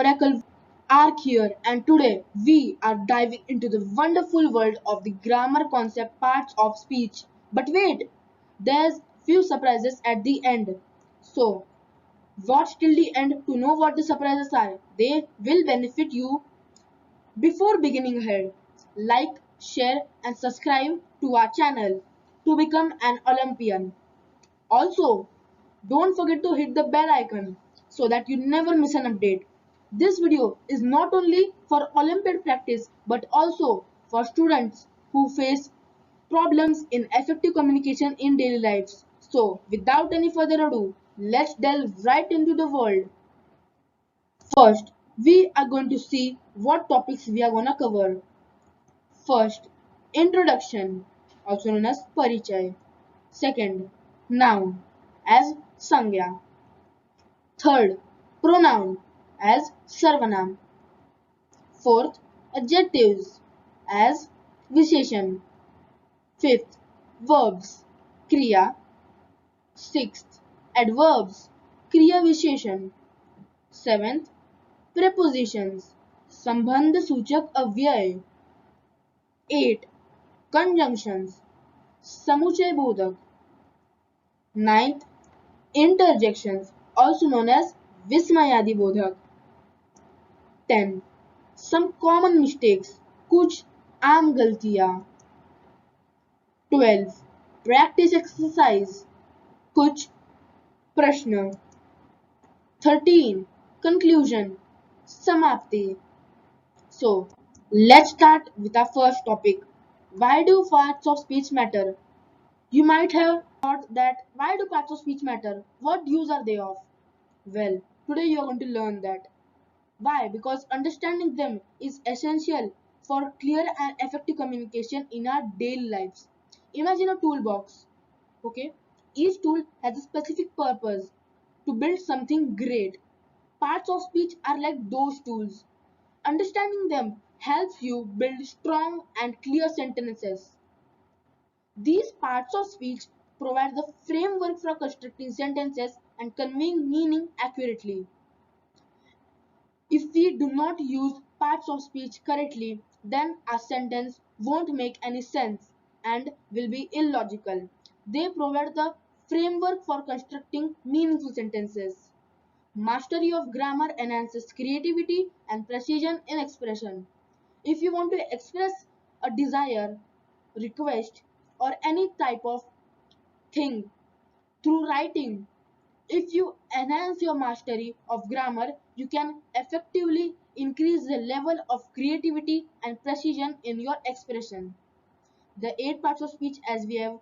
Oracle Arc here, and today we are diving into the wonderful world of the grammar concept parts of speech. But wait, there's few surprises at the end. So, watch till the end to know what the surprises are. They will benefit you. Before beginning ahead, like, share and subscribe to our channel to become an Olympian. Also, don't forget to hit the bell icon so that you never miss an update. This video is not only for Olympiad practice but also for students who face problems in effective communication in daily lives. So, without any further ado, let's delve right into the world. First, we are going to see what topics we are going to cover. First, introduction, also known as Parichay. Second, noun, as Sangya. Third, pronoun, as Sarvanam. Fourth, adjectives, as Visheshan. Fifth, verbs, Kriya. Sixth, adverbs, Kriya Visheshan. Seventh, prepositions, संबंध सूचक अव्यय. 8. Conjunctions, समुचय बोधक. 9th, interjections, also known as विस्मयादि बोधक. 10. Some common mistakes, कुछ आम गलतियां. 12. Practice exercise, कुछ प्रश्न. 13. Conclusion, समाप्ति. So, let's start with our first topic. Why do parts of speech matter? You might have thought that why do parts of speech matter? What use are they of? Well, today you are going to learn that. Why? Because understanding them is essential for clear and effective communication in our daily lives. Imagine a toolbox. Okay? Each tool has a specific purpose to build something great. Parts of speech are like those tools. Understanding them helps you build strong and clear sentences. These parts of speech provide the framework for constructing sentences and conveying meaning accurately. If we do not use parts of speech correctly, then a sentence won't make any sense and will be illogical. They provide the framework for constructing meaningful sentences. Mastery of grammar enhances creativity and precision in expression. If you want to express a desire, request, or any type of thing through writing, if you enhance your mastery of grammar, you can effectively increase the level of creativity and precision in your expression. The 8 parts of speech, as we have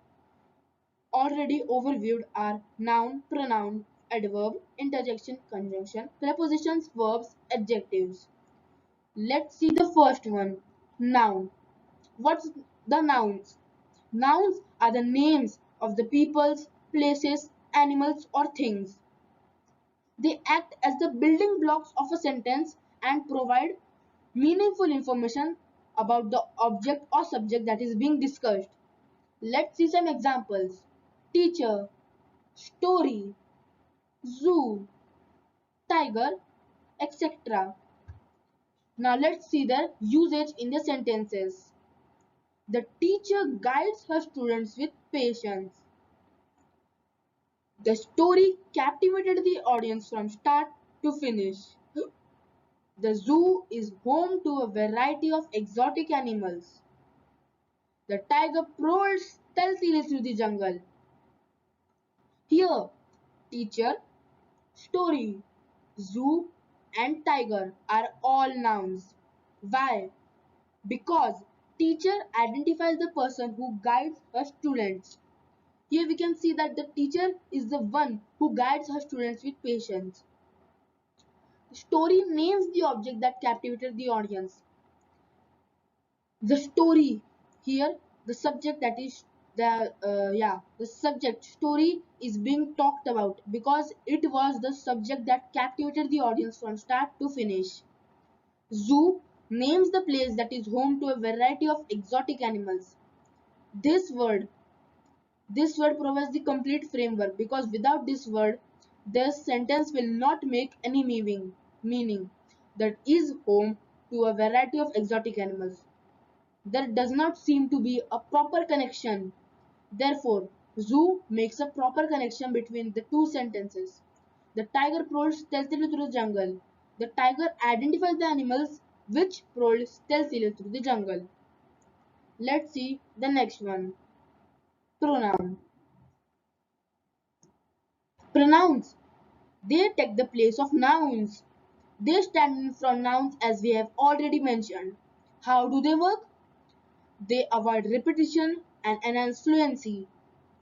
already overviewed, are noun, pronoun, adverb, interjection, conjunction, prepositions, verbs, adjectives. Let's see the first one, noun. What's the nouns? Nouns are the names of the peoples, places, animals, or things. They act as the building blocks of a sentence and provide meaningful information about the object or subject that is being discussed. Let's see some examples. Teacher, story, zoo, tiger, etc. Now let's see their usage in the sentences. The teacher guides her students with patience. The story captivated the audience from start to finish. The zoo is home to a variety of exotic animals. The tiger prowled stealthily through the jungle. Here, teacher, story, zoo, and tiger are all nouns. Why? Because teacher identifies the person who guides her students. Here we can see that the teacher is the one who guides her students with patience. The story names the object that captivated the audience. The story, here the subject, that is the subject story is being talked about because it was the subject that captivated the audience from start to finish. Zoo names the place that is home to a variety of exotic animals. This word this word provides the complete framework because without this word, the sentence will not make any meaning. that is home to a variety of exotic animals. There does not seem to be a proper connection. Therefore, zoo makes a proper connection between the two sentences. The tiger prowled stealthily through the jungle. The tiger identifies the animals which prowled stealthily through the jungle. Let's see the next one. Pronoun. Pronouns. They take the place of nouns. They stand in front of nouns as we have already mentioned. How do they work? They avoid repetition and enhance fluency,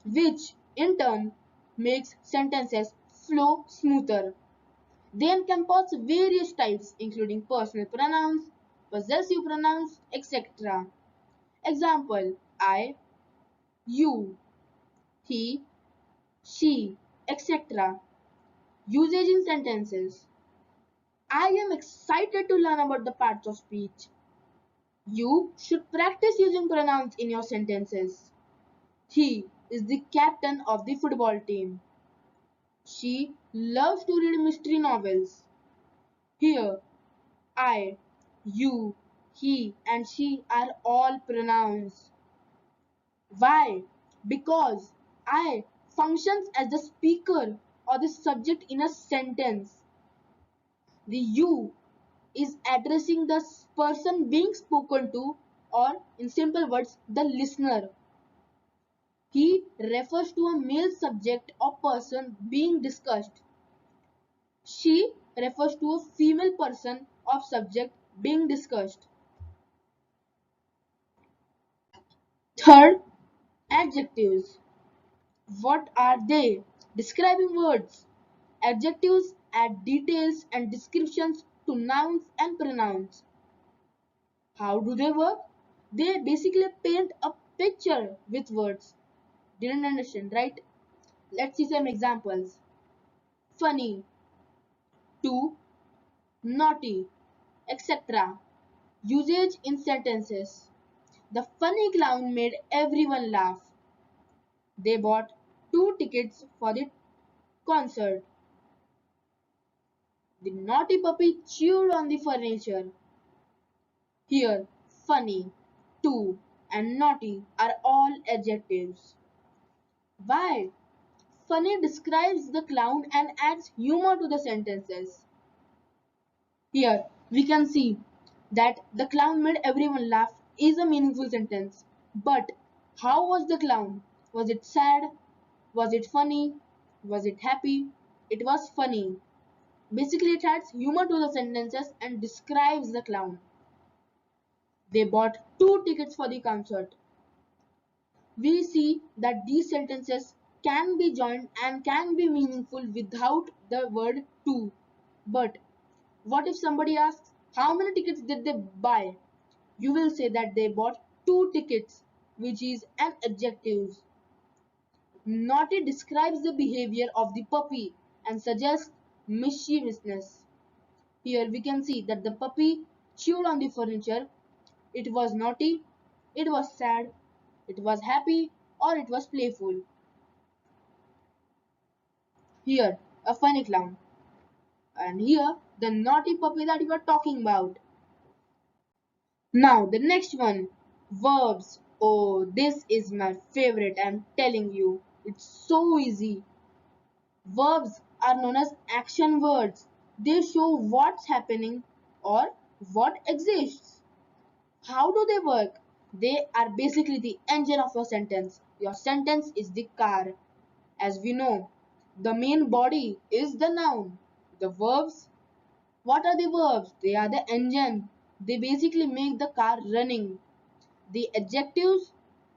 which in turn makes sentences flow smoother. They encompass various types including personal pronouns, possessive pronouns, etc. Example: I, you, he, she, etc. Usage in sentences. I am excited to learn about the parts of speech. You should practice using pronouns in your sentences. He is the captain of the football team. She loves to read mystery novels. Here, I, you, he, and she are all pronouns. Why? Because I functions as the speaker or the subject in a sentence. The you is addressing the person being spoken to, or in simple words, the listener. He refers to a male subject or person being discussed. She refers to a female person or subject being discussed. Third, adjectives. What are they? Describing words. Adjectives add details and descriptions to nouns and pronouns. How do they work? They basically paint a picture with words. Didn't understand, right? Let's see some examples. Funny, too, naughty, etc. Usage in sentences. The funny clown made everyone laugh. They bought 2 tickets for the concert. The naughty puppy chewed on the furniture. Here, funny, too, and naughty are all adjectives. Why? Funny describes the clown and adds humor to the sentences. Here, we can see that the clown made everyone laugh is a meaningful sentence. But how was the clown? Was it sad? Was it funny? Was it happy? It was funny. Basically, it adds humor to the sentences and describes the clown. They bought 2 tickets for the concert. We see that these sentences can be joined and can be meaningful without the word to. But what if somebody asks, how many tickets did they buy? You will say that they bought 2 tickets, which is an adjective. Naughty describes the behavior of the puppy and suggests mischievousness. Here we can see that the puppy chewed on the furniture. It was naughty, it was sad, it was happy, or it was playful. Here, a funny clown. And here, the naughty puppy that we were talking about. Now, the next one, verbs. Oh, this is my favorite, I'm telling you. It's so easy. Verbs are known as action words. They show what's happening or what exists. How do they work? They are basically the engine of your sentence. Your sentence is the car. As we know, the main body is the noun. The verbs, what are the verbs? They are the engine. They basically make the car running. The adjectives,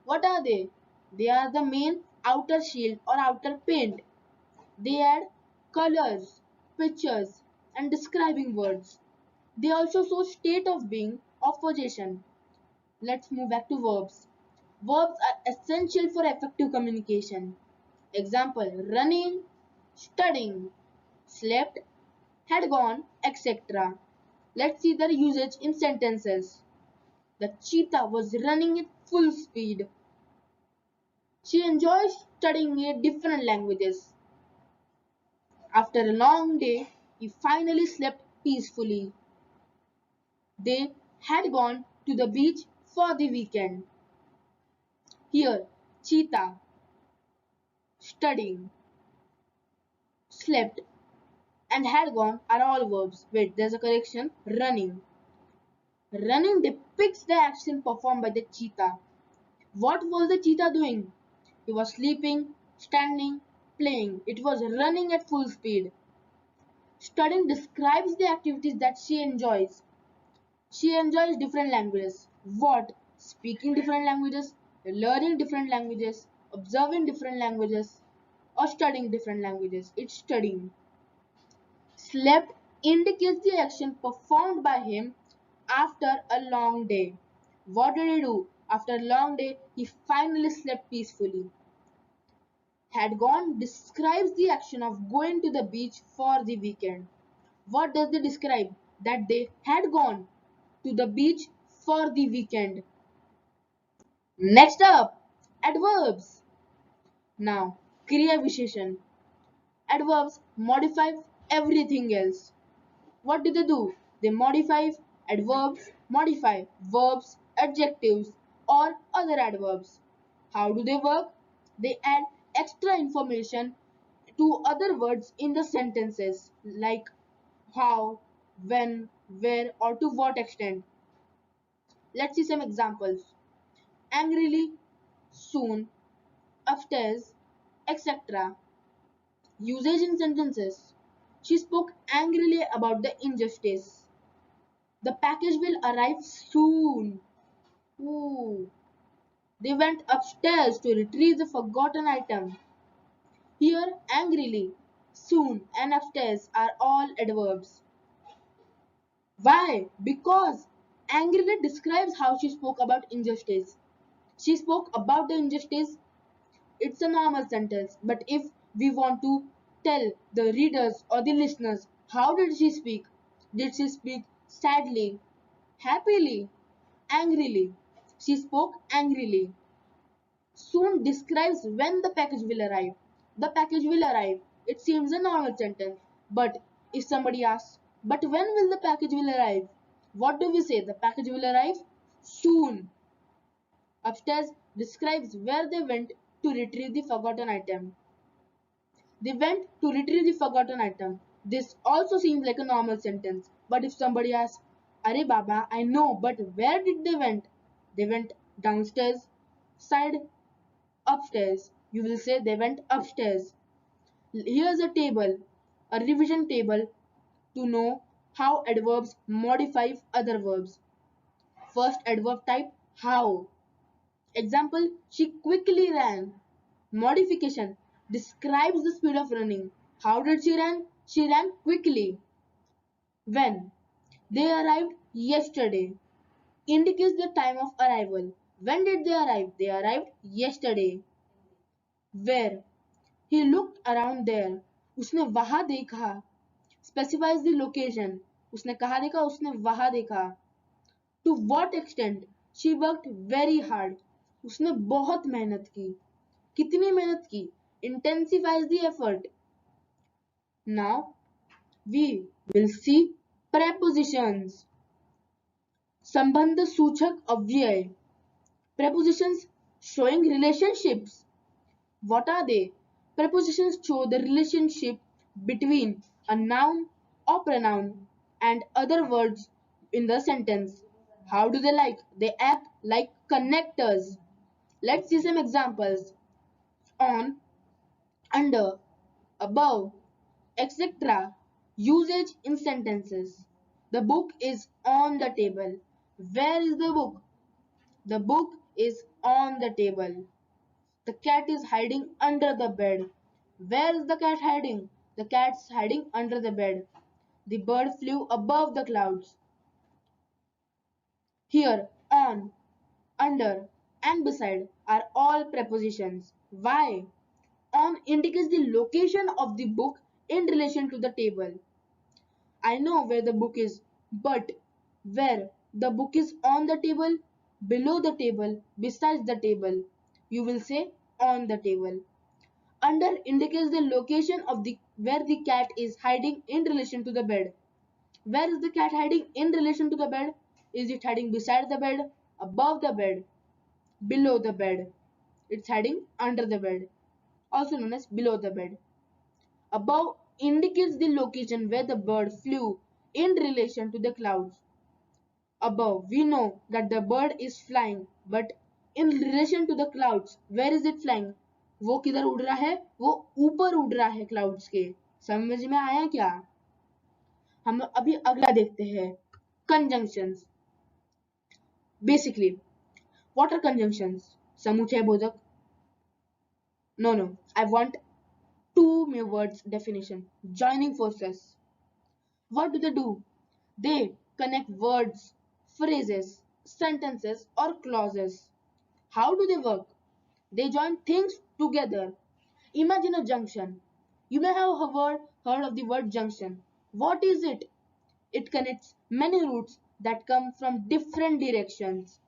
what are they? They are the main outer shield or outer paint. They add colors, pictures, and describing words. They also show state of being or position. Let's move back to verbs. Verbs are essential for effective communication. Example: running, studying, slept, had gone, etc. Let's see their usage in sentences. The cheetah was running at full speed. She enjoys studying different languages. After a long day, he finally slept peacefully. They had gone to the beach for the weekend. Here, cheetah, studying, slept, and had gone are all verbs. Wait, there's a correction. Running. Running depicts the action performed by the cheetah. What was the cheetah doing? He was sleeping, standing, playing. It was running at full speed. Studying describes the activities that she enjoys. She enjoys different languages. What? Speaking different languages, learning different languages, observing different languages, or studying different languages. It's studying. Slept indicates the action performed by him after a long day. What did he do? After a long day, he finally slept peacefully. Had gone describes the action of going to the beach for the weekend. What does it describe? That they had gone to the beach for the weekend. Next up, adverbs. Now, Kriya Visheshan. Adverbs modify everything else. What do? They modify adverbs, modify verbs, adjectives, or other adverbs. How do they work? They add extra information to other words in the sentences like how, when, where, or to what extent. Let's see some examples. Angrily, soon, upstairs, etc. Usage in sentences. She spoke angrily about the injustice. The package will arrive soon. Ooh. They went upstairs to retrieve the forgotten item. Here, angrily, soon, and upstairs are all adverbs. Why? Because angrily describes how she spoke about injustice. She spoke about the injustice. It's a normal sentence. But if we want to tell the readers or the listeners, how did she speak? Did she speak sadly, happily, angrily? She spoke angrily. Soon describes when the package will arrive. The package will arrive. It seems a normal sentence. But if somebody asks, but when will the package will arrive? What do we say? The package will arrive soon. Upstairs describes where they went to retrieve the forgotten item. They went to retrieve the forgotten item. This also seems like a normal sentence. But if somebody asks, Arey Baba, I know, but where did they went? They went downstairs, side, upstairs. You will say they went upstairs. Here's a table, a revision table to know how adverbs modify other verbs. First adverb type, how. Example, she quickly ran. Modification describes the speed of running. How did she run? She ran quickly. When? They arrived yesterday. Indicates the time of arrival. When did they arrive? They arrived yesterday. Where? He looked around there. उसने वहां देखा. Specifies the location. उसने कहाँ देखा? उसने वहां देखा. To what extent? She worked very hard. उसने बहुत मेहनत की. कितनी मेहनत की? Intensifies the effort. Now we will see prepositions. संबंध सूचक अव्यय. Prepositions showing relationships. What are they? Prepositions show the relationship between a noun or pronoun and other words in the sentence. How do they like? They act like connectors. Let's see some examples. On, under, above, etc. Usage in sentences. The book is on the table. Where is the book? The book is on the table. The cat is hiding under the bed. Where is the cat hiding? The cat's hiding under the bed. The bird flew above the clouds. Here, on, under, and beside are all prepositions. Why? On indicates the location of the book in relation to the table. I know where the book is, but where? The book is on the table, below the table, besides the table. You will say on the table. Under indicates the location of the where the cat is hiding in relation to the bed. Where is the cat hiding in relation to the bed? Is it heading beside the bed, above the bed, below the bed? It's heading under the bed, also known as below the bed. Above indicates the location where the bird flew in relation to the clouds. Above, we know that the bird is flying, but in relation to the clouds, where is it flying? वो किधर उड़ रहा है? वो ऊपर उड़ रहा है क्लाउड्स के. समझ में आया क्या? हम अभी अगला देखते हैं. Conjunctions. Basically, what are conjunctions? समुच्चय बोधक. No. I want two more words definition. Joining forces. What do? They connect words, phrases, sentences, or clauses. How do they work? They join things together. Imagine a junction. You may have heard of the word junction. What is it? It connects many routes that come from different directions.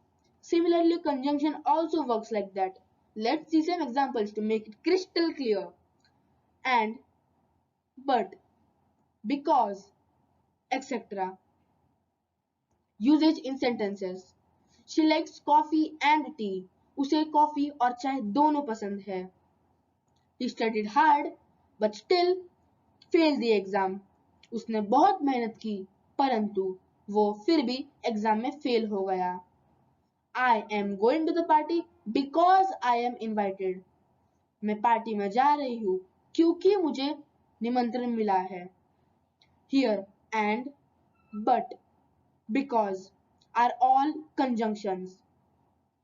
Similarly, conjunction also works like that. Let's see some examples to make it crystal clear. And, but, because, etc. Usage in sentences. She likes coffee and tea. उसे coffee और चाय दोनों पसंद है. He studied hard, but still failed the exam. उसने बहुत मेहनत की, परंतु वो फिर भी एग्जाम में फेल हो गया. I am going to the party because I am invited. मैं पार्टी में जा रही हूँ क्योंकि मुझे निमंत्रण मिला है. Here and, but, because are all conjunctions.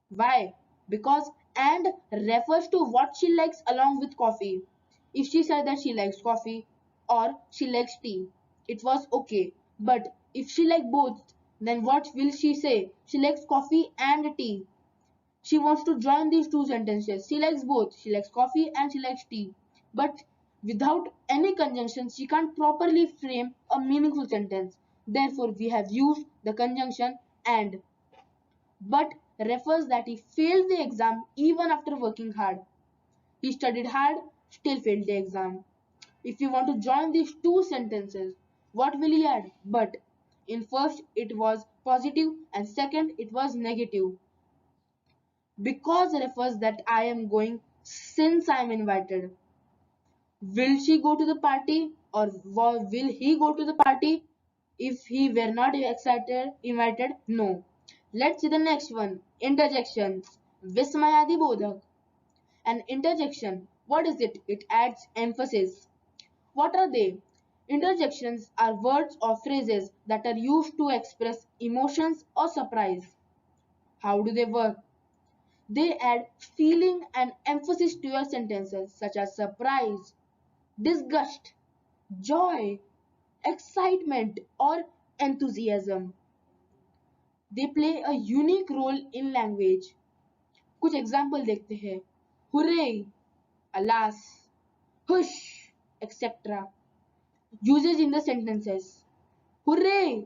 Why? Because and refers to what she likes along with coffee. If she said that she likes coffee or she likes tea, it was okay. But if she likes both, then what will she say? She likes coffee and tea. She wants to join these two sentences. She likes both. She likes coffee and she likes tea. But without any conjunction, she can't properly frame a meaningful sentence. Therefore, we have used the conjunction and. But refers that he failed the exam even after working hard. He studied hard, still failed the exam. If you want to join these two sentences, what will he add? But. In first, it was positive, and second, it was negative. Because refers that I am going since I am invited. Will she go to the party or will he go to the party if he were not invited? No. Let's see the next one. Interjections. Vismayadi bodhak. An interjection. What is it? It adds emphasis. What are they? Interjections are words or phrases that are used to express emotions or surprise. How do they work? They add feeling and emphasis to your sentences, such as surprise, disgust, joy, excitement, or enthusiasm. They play a unique role in language. कुछ example देखते हैं. Hooray, alas, hush, etc. Usage in the sentences. Hooray,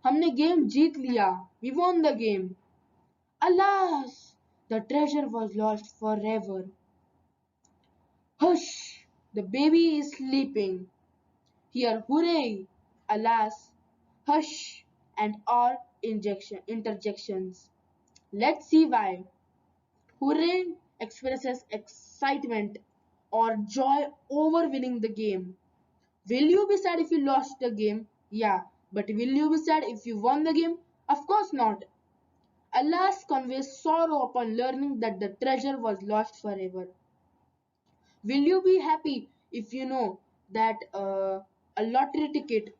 हमने game जीत लिया. We won the game. Alas, the treasure was lost forever. Hush, the baby is sleeping. Here, hooray, alas, hush, and all interjections. Let's see why. Hooray expresses excitement or joy over winning the game. Will you be sad if you lost the game? Yeah, but will you be sad if you won the game? Of course not. Alas conveys sorrow upon learning that the treasure was lost forever. Will you be happy if you know that a lottery ticket,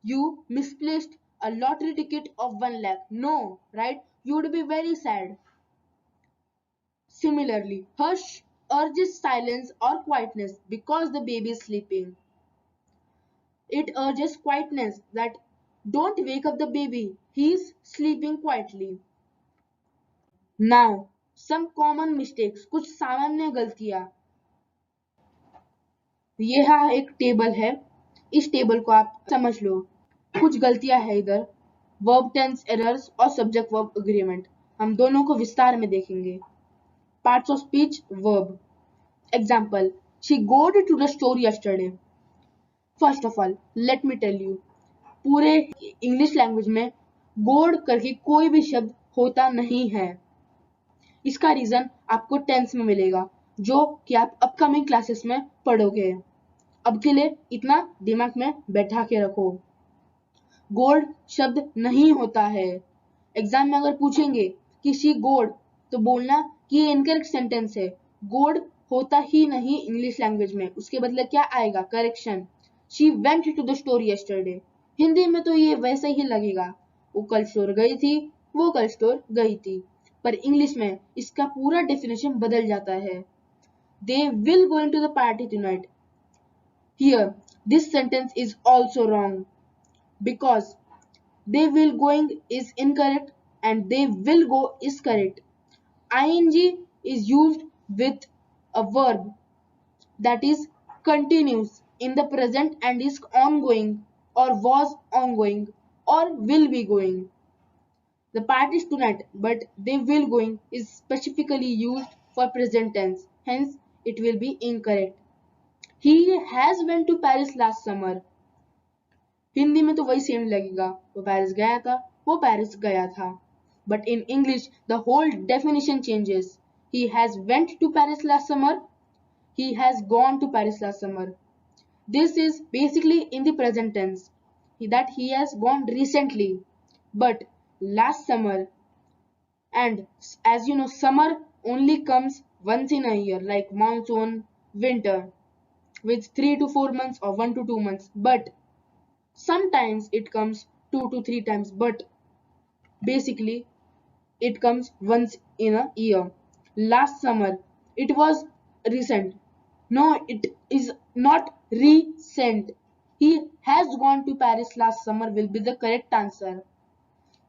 you misplaced a lottery ticket of 1 lakh? No, right? You would be very sad. Similarly, hush urges silence or quietness because the baby is sleeping. It urges quietness, that don't wake up the baby, he is sleeping quietly. Now, some common mistakes, कुछ सामान्य गलतियां. यह एक table है, इस table को आप समझ लो. कुछ गलतियां है इधर. वर्ब टेंस एरर्स और सब्जेक्ट वर्ब एग्रीमेंट, हम दोनों को विस्तार में देखेंगे. Parts of speech. Verb. Example, she goed to the store yesterday. First of all let me tell you, पूरे इंग्लिश लैंग्वेज में गोड करके कोई भी शब्द होता नहीं है। इसका रीजन आपको टेंस में मिलेगा, जो कि आप अपकमिंग क्लासेस में पढ़ोगे। अब के लिए इतना दिमाग में बैठा के रखो, गोड शब्द नहीं होता है। एग्जाम में अगर पूछेंगे कि शी गोड, तो बोलना कि ये इनकरेक्ट सेंटेंस है, गोड होता ही नहीं इंग्लिश लैंग्वेज में। उसके बदले क्या आएगा? Correction. She went to the store yesterday. Hindi में तो ये वैसे ही लगेगा, वो कल स्टोर गई थी, वो कल स्टोर गई थी। पर इंग्लिश में इसका पूरा डेफिनेशन बदल जाता है। They will go into the party tonight. Here this sentence is also wrong, because they will going is incorrect and they will go is correct. Ing is used with a verb that is continuous in the present and is ongoing or was ongoing or will be going. The party is tonight, but they will going is specifically used for present tense. Hence, it will be incorrect. He has went to Paris last summer. Hindi में तो वही same लगेगा, वो Paris गया था, वो Paris गया था। But in English the whole definition changes. He has went to Paris last summer, he has gone to Paris last summer. This is basically in the present tense that he has gone recently, but last summer. And as you know, summer only comes once in a year, like monsoon, winter, with 3 to 4 months or 1 to 2 months. But sometimes it comes 2 to 3 times, but basically it comes once in a year. Last summer, it was recent. No, it is not recent. He has gone to Paris last summer will be the correct answer.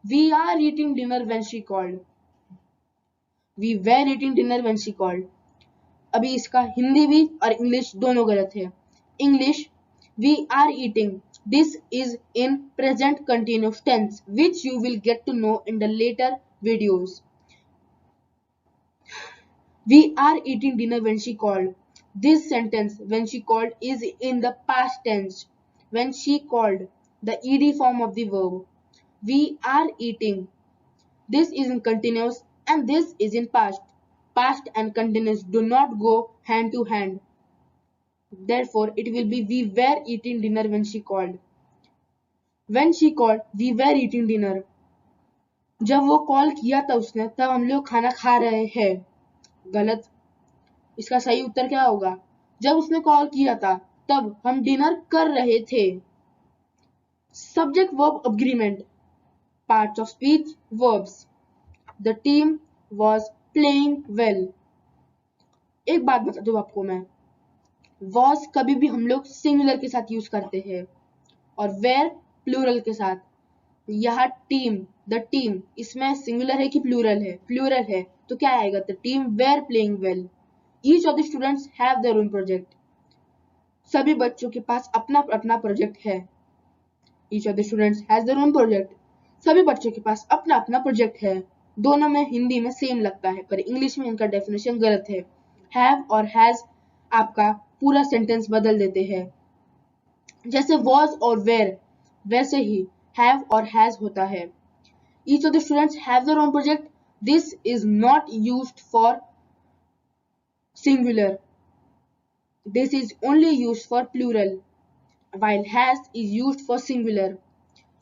We are eating dinner when she called. We were eating dinner when she called. अभी इसका हिंदी भी और English दोनों गलत है। English we are eating, this is in present continuous tense, which you will get to know in the later videos. We are eating dinner when she called. This sentence when she called is in the past tense. When she called, the ed form of the verb. We are eating, this is in continuous and this is in past. Past and continuous do not go hand to hand. Therefore, it will be we were eating dinner when she called. When she called, we were eating dinner. जब वो call किया था उसने, तब हम लोग खाना खा रहे हैं। गलत। इसका सही उत्तर क्या होगा? जब उसने कॉल किया था, तब हम डिनर कर रहे थे। Subject verb agreement, parts of speech, verbs. The team was playing well. एक बात बता दूं आपको मैं, वॉज कभी भी हम लोग सिंगुलर के साथ यूज करते हैं और वेर प्लूरल के साथ। यह टीम, द टीम, इसमें सिंगुलर है कि प्लूरल है? प्लूरल है, तो क्या आएगा? The team were playing well. Each of the students have their own project. सभी बच्चों के पास अपना अपना प्रोजेक्ट है। Each of the students has their own project. सभी बच्चों के पास अपना अपना प्रोजेक्ट है। दोनों में हिंदी में सेम लगता है, पर इंग्लिश में इनका डेफिनेशन गलत है। हैव और हैज आपका पूरा सेंटेंस बदल देते हैं। जैसे was और were, वैसे ही have और has होता है। Each of the students have their own project. This is not used for singular. This is only used for plural, while has is used for singular.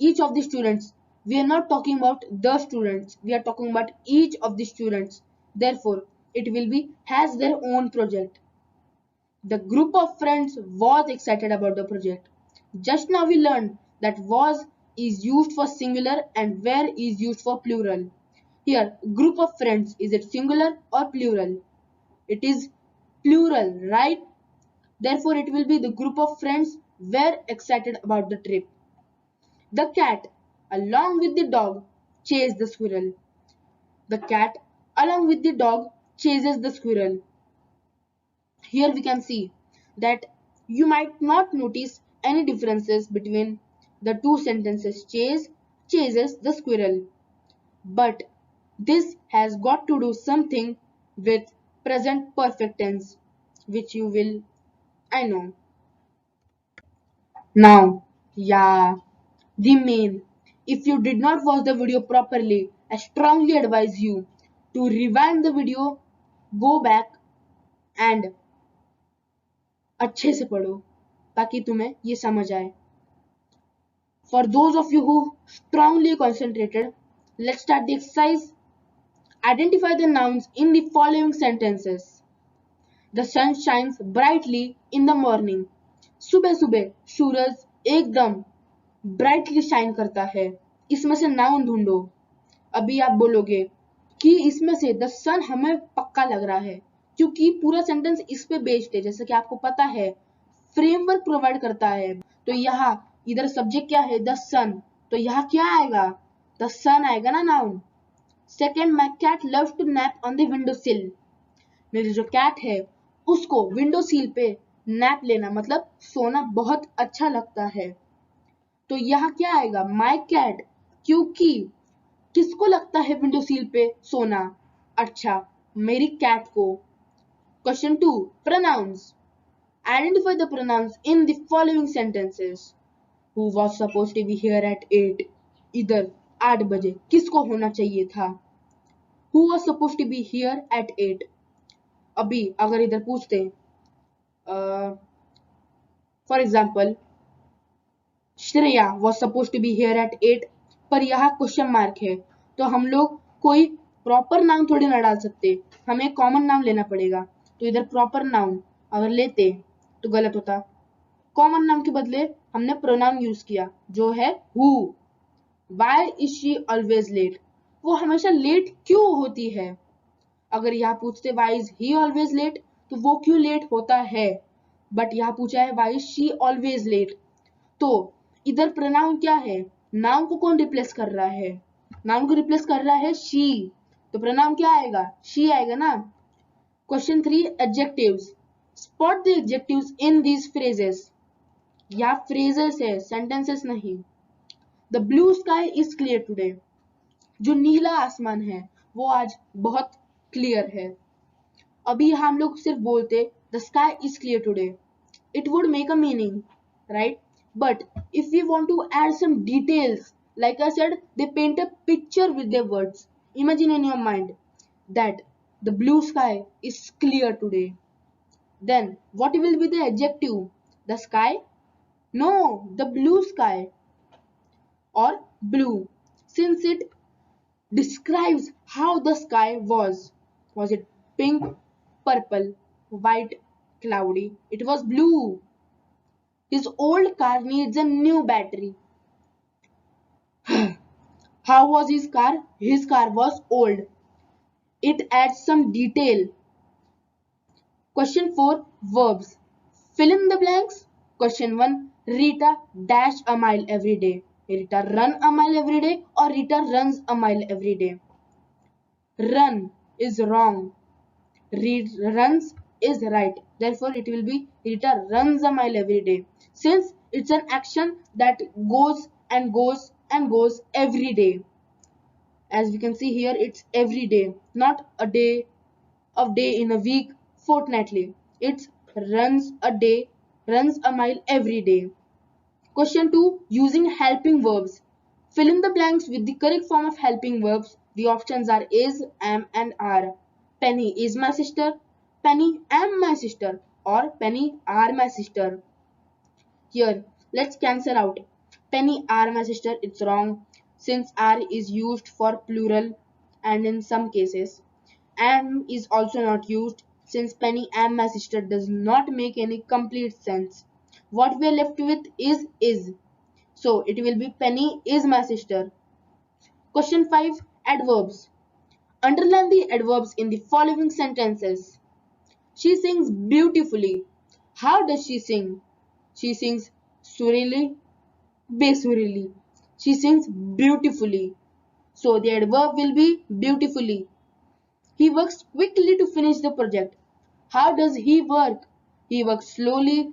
Each of the students, we are not talking about the students, we are talking about each of the students. Therefore, it will be has their own project. The group of friends was excited about the project. Just now we learned that was is used for singular and where is used for plural. Here, group of friends, is it singular or plural? It is plural, right? Therefore, it will be the group of friends were excited about the trip. The cat, along with the dog, chased the squirrel. The cat, along with the dog, chases the squirrel. Here we can see that you might not notice any differences between the two sentences. Chase chases the squirrel, but this has got to do something with present perfect tense, which you will, I know. Now, yeah, the main. If you did not watch the video properly, I strongly advise you to rewind the video, go back and अच्छे से पढ़ो ताकि तुम्हें ये समझ आए. For those of you who strongly concentrated, let's start the exercise. Identify the nouns in the following sentences. The sun shines brightly in the morning. सुबह सुबह सूरज एकदम ब्राइटली शाइन करता है. इसमें से नाउन ढूंढो. अभी आप बोलोगे कि इसमें से द सन हमें पक्का लग रहा है क्योंकि पूरा सेंटेंस इस पे बेस्ड है. जैसे कि आपको पता है फ्रेमवर्क प्रोवाइड करता है. तो यहाँ इधर सब्जेक्ट क्या है? The sun. तो यहाँ क्या आएगा? द सन आएगा ना noun. Second, my cat loves to nap on the window sill. मेरी जो कैट है उसको विंडो सील पे नैप लेना मतलब सोना बहुत अच्छा लगता है. तो यहाँ क्या आएगा? My cat. क्योंकि किसको लगता है विंडो सील पे सोना अच्छा? मेरी कैट को. Question 2, pronouns. Identify the pronouns in the following sentences. Who was supposed to be here at 8? इधर 8 बजे किसको होना चाहिए था? Who was supposed to be here at 8? अभी अगर इधर पूछते for example Shreya was supposed to be here at 8 पर यहाँ क्वेश्चन मार्क है तो हम लोग कोई प्रॉपर नाउन थोड़ी ना डाल सकते. हमें कॉमन नाउन लेना पड़ेगा. तो इधर प्रॉपर नाउन अगर लेते तो गलत होता. कॉमन नाउन के बदले हमने प्रोनाउन यूज किया जो है who. Why is she always late? वो हमेशा लेट क्यों होती है? अगर यहाँ पूछते why is he always late तो वो क्यों लेट होता है. बट यहाँ पूछा है why is she always late. तो इधर प्रोनाउन क्या है? नाउन को कौन रिप्लेस कर रहा है? नाउन को रिप्लेस कर रहा है शी. तो प्रोनाउन क्या आएगा? शी आएगा ना. Question 3, adjectives. Spot the adjectives in these phrases. या फ्रेजेस है, सेंटेंसेस नहीं. The blue sky is clear today. जो नीला आसमान है वो आज बहुत क्लियर है. अभी हम लोग सिर्फ बोलते the sky is clear today, it would make a meaning, right? But if we want to add some details, like I said, they paint a picture with their words. Imagine in your mind that the blue sky is clear today. Then what will be the adjective? The sky? No, the blue sky or blue, since it describes how the sky was. Was it pink, purple, white, cloudy? It was blue. His old car needs a new battery. How was his car? His car was old. It adds some detail. Question 4, verbs. Fill in the blanks. Question 1, Rita dash a mile every day. Rita run a mile every day or Rita runs a mile every day? Run is wrong. Runs is right. Therefore, it will be Rita runs a mile every day. Since it's an action that goes and goes and goes every day. As we can see here, it's every day, not a day in a week, fortnightly. It's runs a day, runs a mile every day. Question 2, using helping verbs. Fill in the blanks with the correct form of helping verbs. The options are is, am and are. Penny is my sister, Penny am my sister, or Penny are my sister. Here, let's cancel out. Penny are my sister, it's wrong since are is used for plural and in some cases. Am is also not used since Penny am my sister does not make any complete sense. What we are left with is. So it will be Penny is my sister. Question 5, adverbs. Underline the adverbs in the following sentences. She sings beautifully. How does she sing? She sings surely, basurely. She sings beautifully. So the adverb will be beautifully. He works quickly to finish the project. How does he work? He works slowly,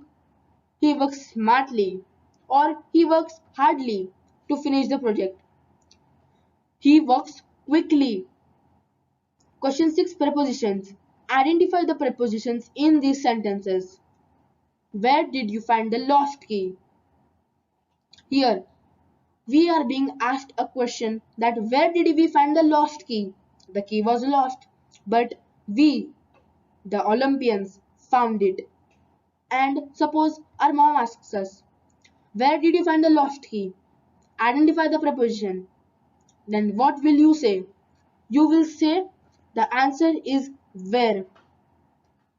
he works smartly, or he works hardly to finish the project. He works quickly. Question 6, prepositions. Identify the prepositions in these sentences. Where did you find the lost key? Here, we are being asked a question that where did we find the lost key? The key was lost, but we, the Olympians, found it. And suppose our mom asks us, where did you find the lost key? Identify the preposition. Then what will you say? You will say the answer is where.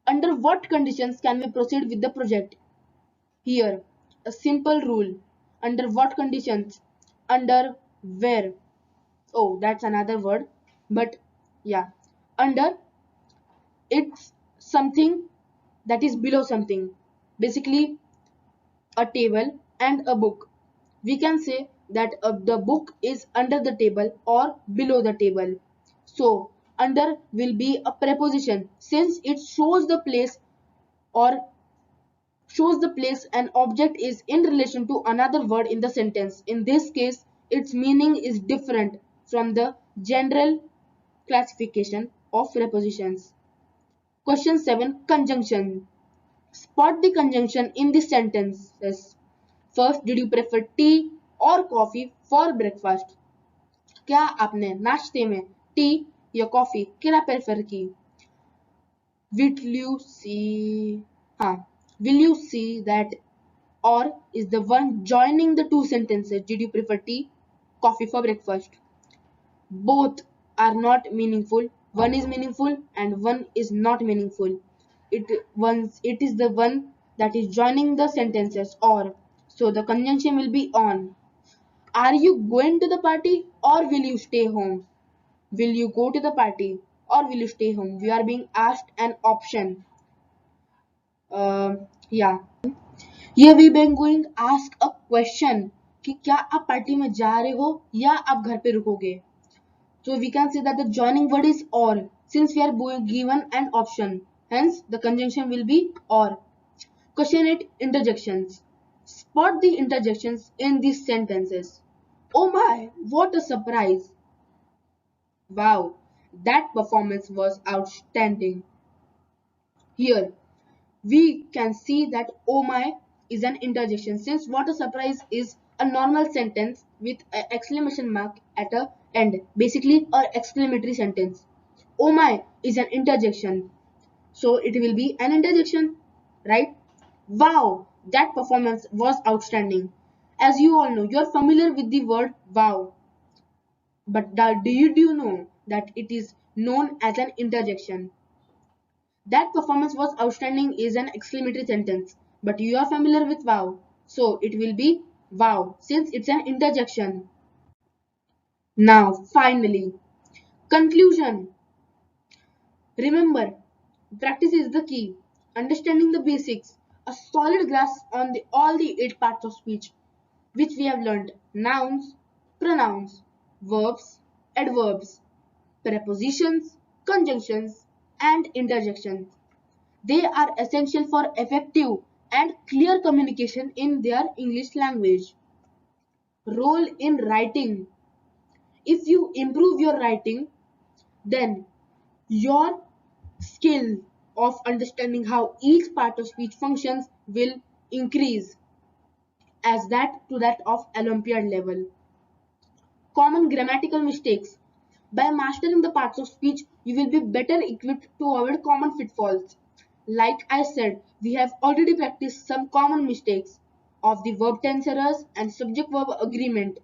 Under what conditions can we proceed with the project? Here, a simple rule. Under what conditions? Under where? Oh, that's another word. But yeah, under it's something that is below something. Basically, a table and a book. We can say that the book is under the table or below the table. So, under will be a preposition since it shows the place or shows the place an object is in relation to another word in the sentence. In this case, its meaning is different from the general classification of prepositions. Question 7. Conjunction. Spot the conjunction in the sentences. First, did you prefer tea or coffee for breakfast? क्या आपने नाश्ते में T या coffee क्या prefer की? Will you see? Will you see that or is the one joining the two sentences? Did you prefer tea, coffee for breakfast? Both are not meaningful. One is meaningful and one is not meaningful. It is the one that is joining the sentences or. So the conjunction will be on. Are you going to the party or will you stay home? Will you go to the party or will you stay home? We are being asked an option. Yeah. Here we been going ask a question कि क्या आप party में जा रहे हो या आप घर पे रुकोगे? So we can say that the joining word is or since we are given an option. Hence the conjunction will be or. Question 8. Interjections. Spot the interjections in these sentences. Oh my, what a surprise. Wow, that performance was outstanding. Here we can see that oh my is an interjection since what a surprise is a normal sentence with an exclamation mark at a end, basically an exclamatory sentence. Oh my is an interjection, so it will be an interjection, right? Wow, that performance was outstanding. As you all know, you are familiar with the word wow, but do you know that it is known as an interjection? That performance was outstanding is an exclamatory sentence, but you are familiar with wow, so it will be wow since it's an interjection. Now, finally, conclusion. Remember, practice is the key. Understanding the basics, a solid grasp on all the 8 parts of speech, which we have learned: nouns, pronouns, verbs, adverbs, prepositions, conjunctions, and interjections. They are essential for effective and clear communication in their English language. Role in writing. If you improve your writing, then your skill of understanding how each part of speech functions will increase as that to that of Olympiad level. Common grammatical mistakes. By mastering the parts of speech, you will be better equipped to avoid common pitfalls. Like I said, we have already practiced some common mistakes of the verb tense errors and subject verb agreement.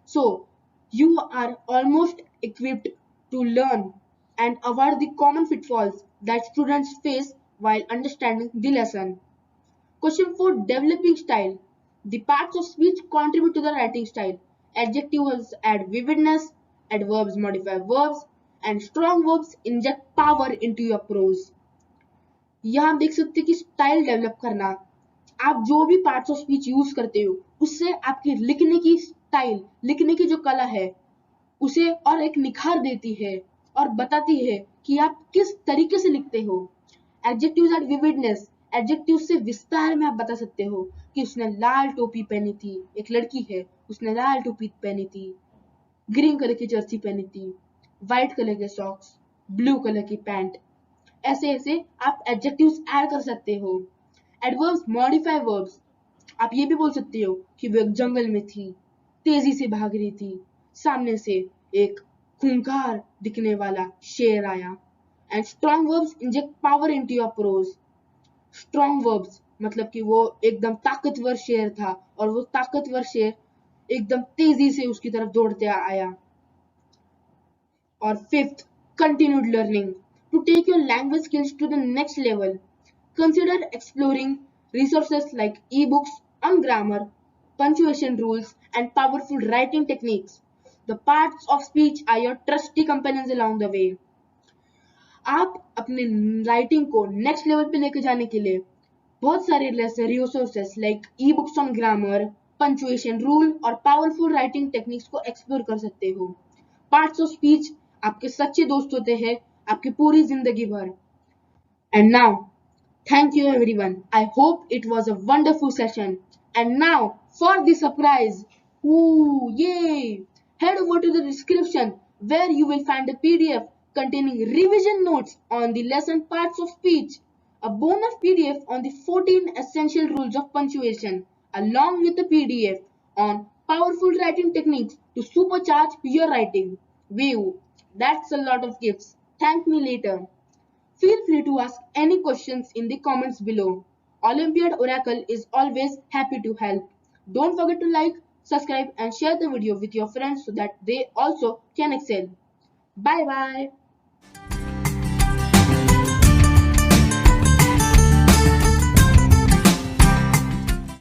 So, you are almost equipped to learn and avoid the common pitfalls that students face while understanding the lesson. Question 4. Developing style. The parts of speech contribute to the writing style. Adjectives add vividness, adverbs modify verbs, and strong verbs inject power into your prose. यहाँ आप देख सकते हैं कि style develop करना, आप जो भी पार्ट्स ऑफ स्पीच यूज करते हो उससे आपकी लिखने की स्टाइल, लिखने की जो कला है उसे और एक निखार देती है और बताती है कि आप किस तरीके से लिखते हो. Adjectives and vividness. एडजेक्टिव से विस्तार में आप बता सकते हो कि उसने लाल टोपी पहनी थी, एक लड़की है उसने लाल टोपी पहनी थी, ग्रीन कलर की जर्सी पहनी थी, व्हाइट कलर के सॉक्स, ब्लू कलर की पैंट. ऐसे ऐसे आप एडजेक्टिव्स ऐड कर सकते हो. Adverbs modify verbs. आप ये भी बोल सकते हो कि वो एक जंगल में थी, तेजी से भाग रही थी। सामने से एक खूंखार दिखने वाला शेर आया। And strong verbs inject power into your prose. Strong verbs मतलब कि वो एकदम ताकतवर शेर था और वो ताकतवर शेर एकदम तेजी से उसकी तरफ दौड़ते आया। और fifth, continued learning. To take your language skills to the next level, consider exploring resources like ebooks on grammar, punctuation rules, and powerful writing techniques. The parts of speech are your trusty companions along the way. आप अपने writing को next level पे लेके जाने के लिए बहुत सारे resources like e books on grammar, punctuation rule और पावरफुल राइटिंग टेक्निक्स को एक्सप्लोर कर सकते हो। पार्ट्स ऑफ स्पीच आपके सच्चे दोस्त होते हैं आपकी पूरी जिंदगी भर। And now thank you everyone. I hope it was a wonderful session. And now for the surprise. Ooh, yay! Head over to the description where you will find a PDF containing revision notes on the lesson parts of speech, a bonus PDF on the 14 essential rules of punctuation, along with a PDF on powerful writing techniques to supercharge your writing. Wow, that's a lot of gifts. Thank me later. Feel free to ask any questions in the comments below. Olympiad Oracle is always happy to help. Don't forget to like, subscribe and share the video with your friends so that they also can excel. Bye bye.